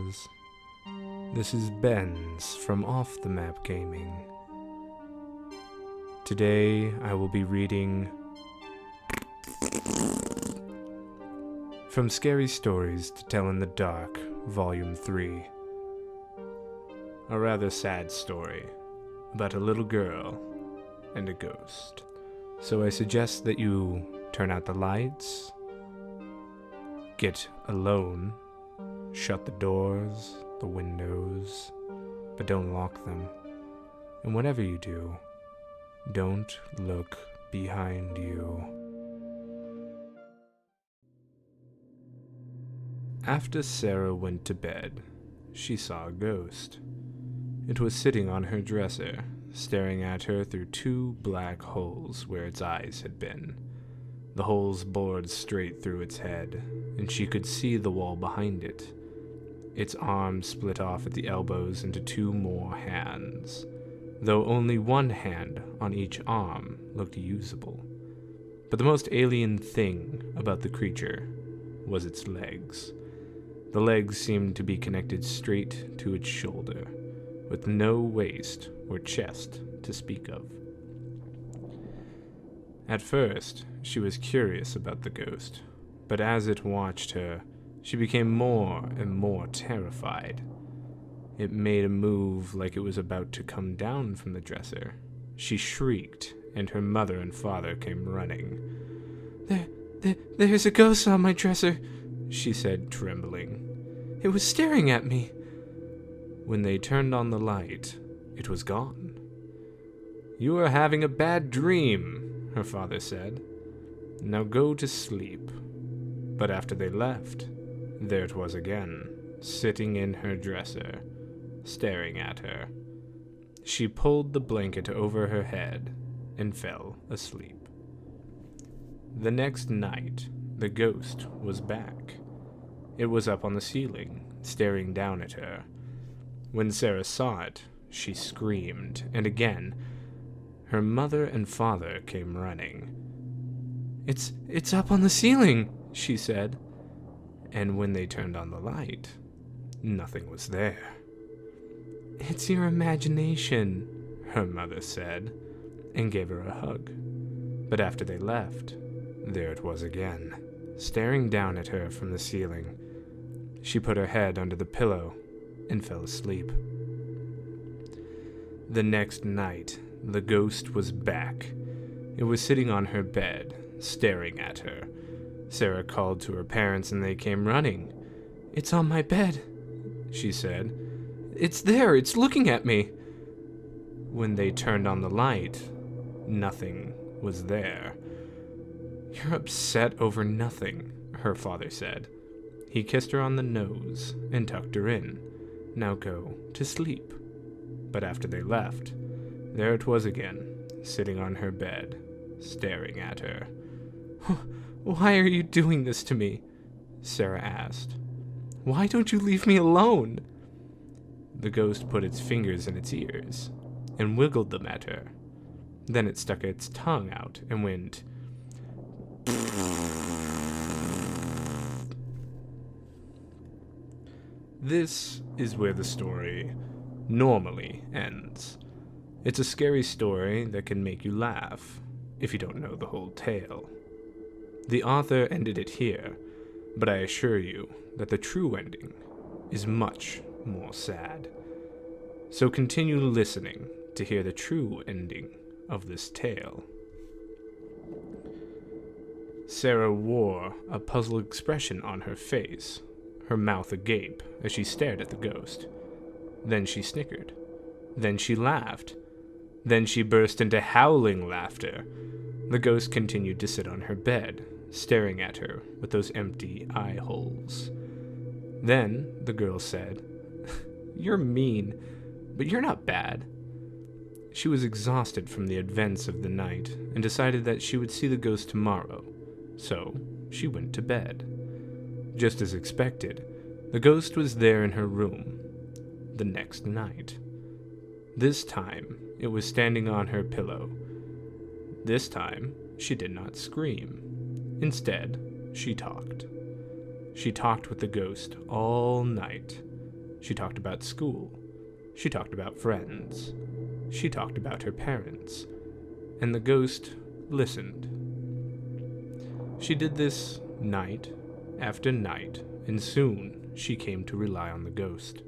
Heroes. This is Benz from Off the Map Gaming. Today I will be reading From Scary Stories to Tell in the Dark, Volume 3. A rather sad story about a little girl and a ghost. So I suggest that you turn out the lights, get alone, shut the doors, the windows, but don't lock them. And whatever you do, don't look behind you. After Sarah went to bed, she saw a ghost. It was sitting on her dresser, staring at her through two black holes where its eyes had been. The holes bored straight through its head, and she could see the wall behind it. Its arms split off at the elbows into two more hands, though only one hand on each arm looked usable. But the most alien thing about the creature was its legs. The legs seemed to be connected straight to its shoulder, with no waist or chest to speak of. At first, she was curious about the ghost, but as it watched her, she became more and more terrified. It made a move like it was about to come down from the dresser. She shrieked, and her mother and father came running. There's a ghost on my dresser," she said, trembling. "It was staring at me." When they turned on the light, it was gone. "You are having a bad dream," her father said. "Now go to sleep." But after they left, there it was again, sitting in her dresser, staring at her. She pulled the blanket over her head and fell asleep. The next night, the ghost was back. It was up on the ceiling, staring down at her. When Sarah saw it, she screamed, and again, her mother and father came running. It's up on the ceiling," she said. And when they turned on the light, nothing was there. "It's your imagination," her mother said, and gave her a hug. But after they left, there it was again, staring down at her from the ceiling. She put her head under the pillow and fell asleep. The next night, the ghost was back. It was sitting on her bed, staring at her. Sarah called to her parents and they came running. "It's on my bed," she said. "It's there, it's looking at me." When they turned on the light, nothing was there. "You're upset over nothing," her father said. He kissed her on the nose and tucked her in. "Now go to sleep." But after they left, there it was again, sitting on her bed, staring at her. "Why are you doing this to me?" Sarah asked. "Why don't you leave me alone?" The ghost put its fingers in its ears and wiggled them at her. Then it stuck its tongue out and went, This is where the story normally ends. It's a scary story that can make you laugh if you don't know the whole tale. The author ended it here, but I assure you that the true ending is much more sad. So continue listening to hear the true ending of this tale. Sarah wore a puzzled expression on her face, her mouth agape as she stared at the ghost. Then she snickered. Then she laughed. Then she burst into howling laughter. The ghost continued to sit on her bed, staring at her with those empty eye holes. Then the girl said, "You're mean, but you're not bad." She was exhausted from the events of the night and decided that she would see the ghost tomorrow, so she went to bed. Just as expected, the ghost was there in her room the next night. This time, it was standing on her pillow. This time, she did not scream. Instead, she talked. She talked with the ghost all night, She talked about school. She talked about friends. She talked about her parents. And the ghost listened. She did this night after night, and soon she came to rely on the ghost.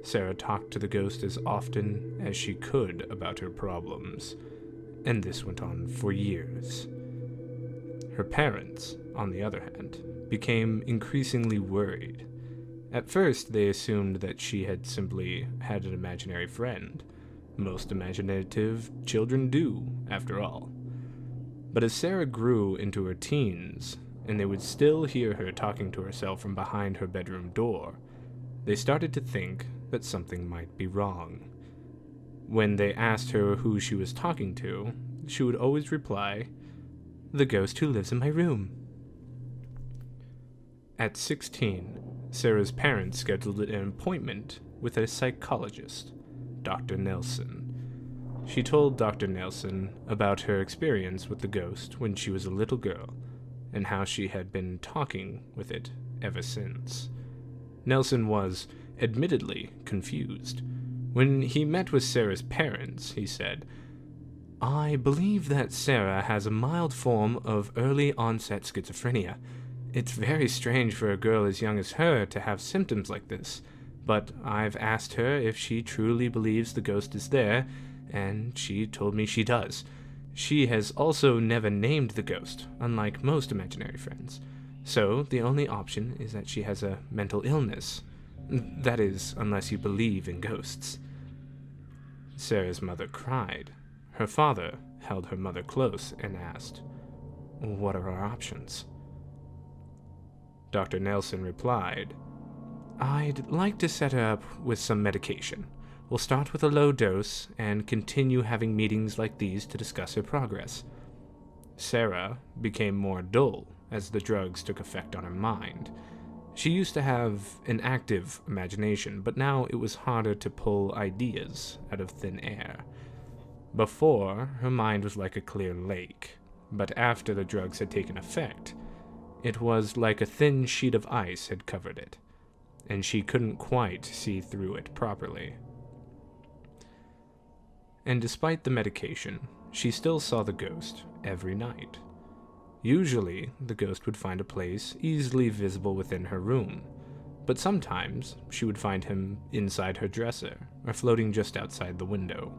Sarah talked to the ghost as often as she could about her problems, and this went on for years. Her parents, on the other hand, became increasingly worried. At first, they assumed that she had simply had an imaginary friend. Most imaginative children do, after all. But as Sarah grew into her teens, and they would still hear her talking to herself from behind her bedroom door, they started to think that something might be wrong. When they asked her who she was talking to, she would always reply, "The ghost who lives in my room." At 16, Sarah's parents scheduled an appointment with a psychologist, Dr. Nelson. She told Dr. Nelson about her experience with the ghost when she was a little girl, and how she had been talking with it ever since. Nelson was, admittedly, confused. When he met with Sarah's parents, he said, "I believe that Sarah has a mild form of early-onset schizophrenia. It's very strange for a girl as young as her to have symptoms like this, but I've asked her if she truly believes the ghost is there, and she told me she does. She has also never named the ghost, unlike most imaginary friends. So the only option is that she has a mental illness. That is, unless you believe in ghosts." Sarah's mother cried. Her father held her mother close and asked, "What are our options?" Dr. Nelson replied, "I'd like to set her up with some medication. We'll start with a low dose and continue having meetings like these to discuss her progress." Sarah became more dull as the drugs took effect on her mind. She used to have an active imagination, but now it was harder to pull ideas out of thin air. Before, her mind was like a clear lake, but after the drugs had taken effect, it was like a thin sheet of ice had covered it, and she couldn't quite see through it properly. And despite the medication, she still saw the ghost every night. Usually, the ghost would find a place easily visible within her room, but sometimes she would find him inside her dresser or floating just outside the window.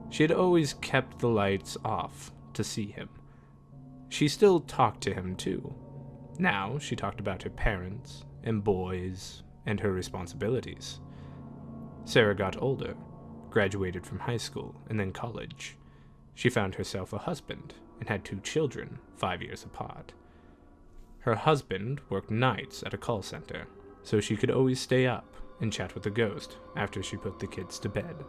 She had always kept the lights off to see him. She still talked to him too. Now she talked about her parents and boys and her responsibilities. Sarah got older, graduated from high school and then college. She found herself a husband and had 2 children, 5 years apart. Her husband worked nights at a call center, so she could always stay up and chat with the ghost after she put the kids to bed.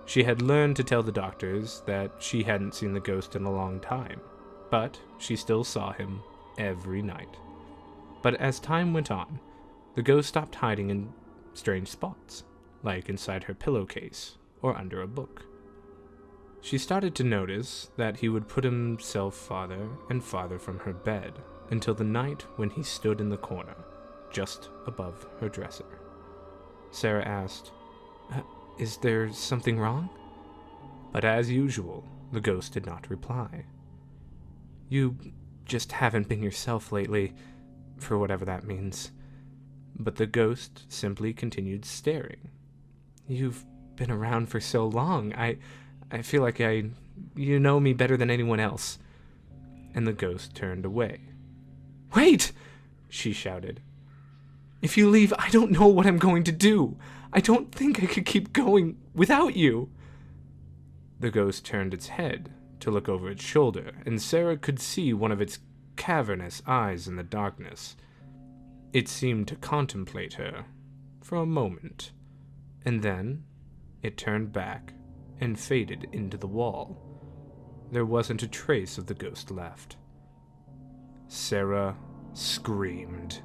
She had learned to tell the doctors that she hadn't seen the ghost in a long time, but she still saw him every night. But as time went on, the ghost stopped hiding in strange spots, like inside her pillowcase or under a book. She started to notice that he would put himself farther and farther from her bed until the night when he stood in the corner, just above her dresser. Sarah asked, "Is there something wrong?" But as usual, the ghost did not reply. "You just haven't been yourself lately, for whatever that means." But the ghost simply continued staring. "You've been around for so long. I feel like you know me better than anyone else." And the ghost turned away. "Wait!" she shouted. "If you leave, I don't know what I'm going to do. I don't think I could keep going without you." The ghost turned its head to look over its shoulder, and Sarah could see one of its cavernous eyes in the darkness. It seemed to contemplate her for a moment, and then it turned back and faded into the wall. There wasn't a trace of the ghost left. Sarah screamed.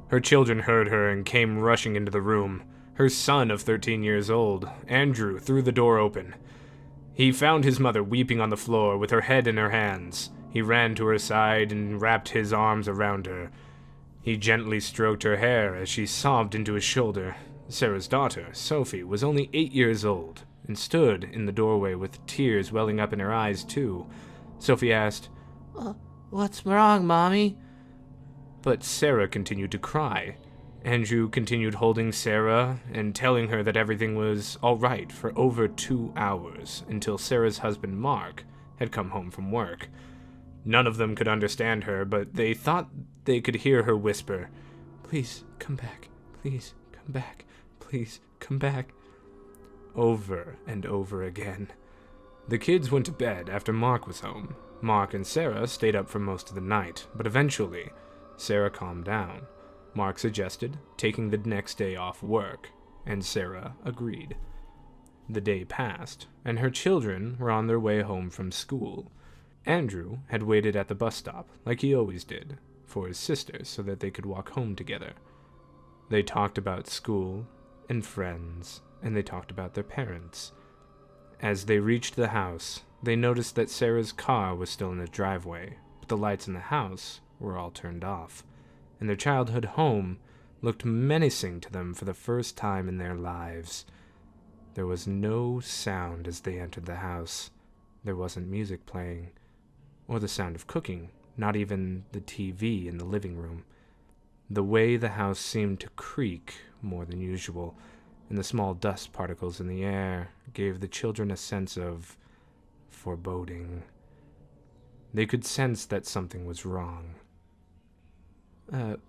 Her children heard her and came rushing into the room. Her son of 13 years old, Andrew, threw the door open. He found his mother weeping on the floor with her head in her hands. He ran to her side and wrapped his arms around her. He gently stroked her hair as she sobbed into his shoulder. Sarah's daughter, Sophie, was only 8 years old and stood in the doorway with tears welling up in her eyes, too. Sophie asked, "What's wrong, Mommy?" But Sarah continued to cry. Andrew continued holding Sarah and telling her that everything was all right for over 2 hours until Sarah's husband, Mark, had come home from work. None of them could understand her, but they thought they could hear her whisper, "Please come back, please come back, please come back," over and over again. The kids went to bed after Mark was home. Mark and Sarah stayed up for most of the night, but eventually, Sarah calmed down. Mark suggested taking the next day off work, and Sarah agreed. The day passed, and her children were on their way home from school. Andrew had waited at the bus stop, like he always did, for his sister so that they could walk home together. They talked about school and friends, and they talked about their parents. As they reached the house, they noticed that Sarah's car was still in the driveway, but the lights in the house were all turned off, and their childhood home looked menacing to them for the first time in their lives. There was no sound as they entered the house. There wasn't music playing, or the sound of cooking, not even the TV in the living room. The way the house seemed to creak more than usual, and the small dust particles in the air gave the children a sense of foreboding. They could sense that something was wrong.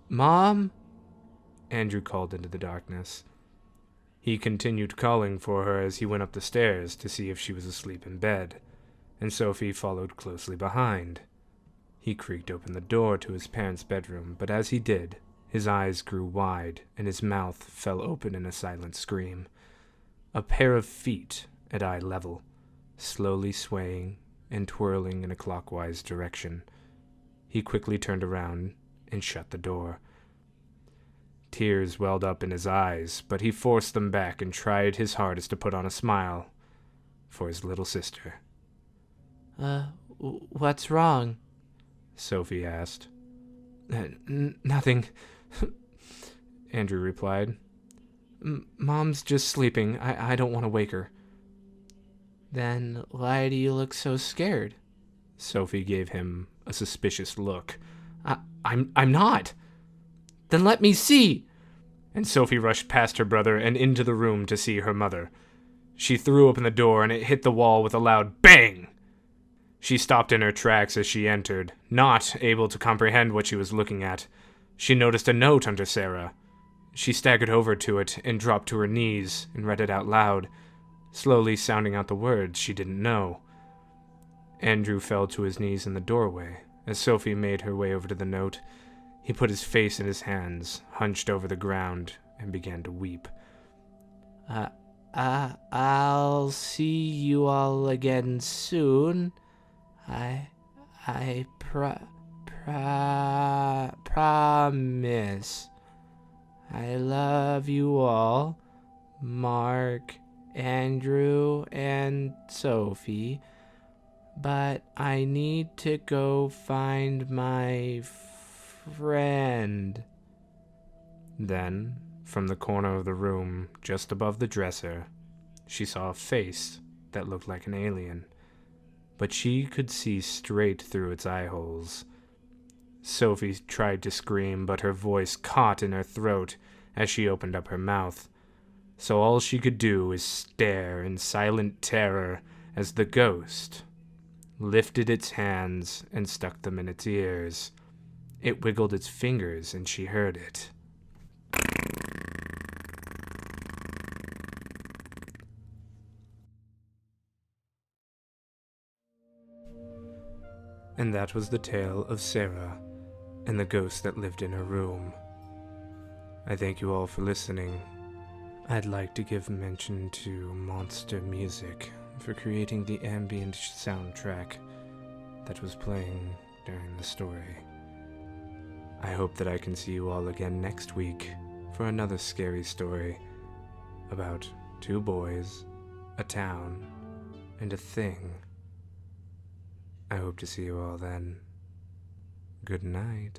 "Mom?" Andrew called into the darkness. He continued calling for her as he went up the stairs to see if she was asleep in bed, and Sophie followed closely behind. He creaked open the door to his parents' bedroom, but as he did, his eyes grew wide and his mouth fell open in a silent scream. A pair of feet at eye level, slowly swaying and twirling in a clockwise direction. He quickly turned around and shut the door. Tears welled up in his eyes, but he forced them back and tried his hardest to put on a smile for his little sister. What's wrong?" Sophie asked. Nothing," Andrew replied. "Mom's just sleeping. I don't want to wake her." "Then why do you look so scared?" Sophie gave him a suspicious look. I'm not." "Then let me see!" And Sophie rushed past her brother and into the room to see her mother. She threw open the door and it hit the wall with a loud bang. She stopped in her tracks as she entered, not able to comprehend what she was looking at. She noticed a note under Sarah. She staggered over to it and dropped to her knees and read it out loud, slowly sounding out the words she didn't know. Andrew fell to his knees in the doorway as Sophie made her way over to the note. He put his face in his hands, hunched over the ground, and began to weep. I'll see you all again soon. I promise. I love you all, Mark, Andrew, and Sophie, but I need to go find my friend. Then, from the corner of the room, just above the dresser, she saw a face that looked like an alien, but she could see straight through its eye holes. Sophie tried to scream, but her voice caught in her throat as she opened up her mouth, so all she could do was stare in silent terror as the ghost lifted its hands and stuck them in its ears. It wiggled its fingers and she heard it. And that was the tale of Sarah and the ghost that lived in her room. I thank you all for listening. I'd like to give mention to Monster Music for creating the ambient soundtrack that was playing during the story. I hope that I can see you all again next week for another scary story about 2 boys, a town, and a thing. I hope to see you all then. Good night.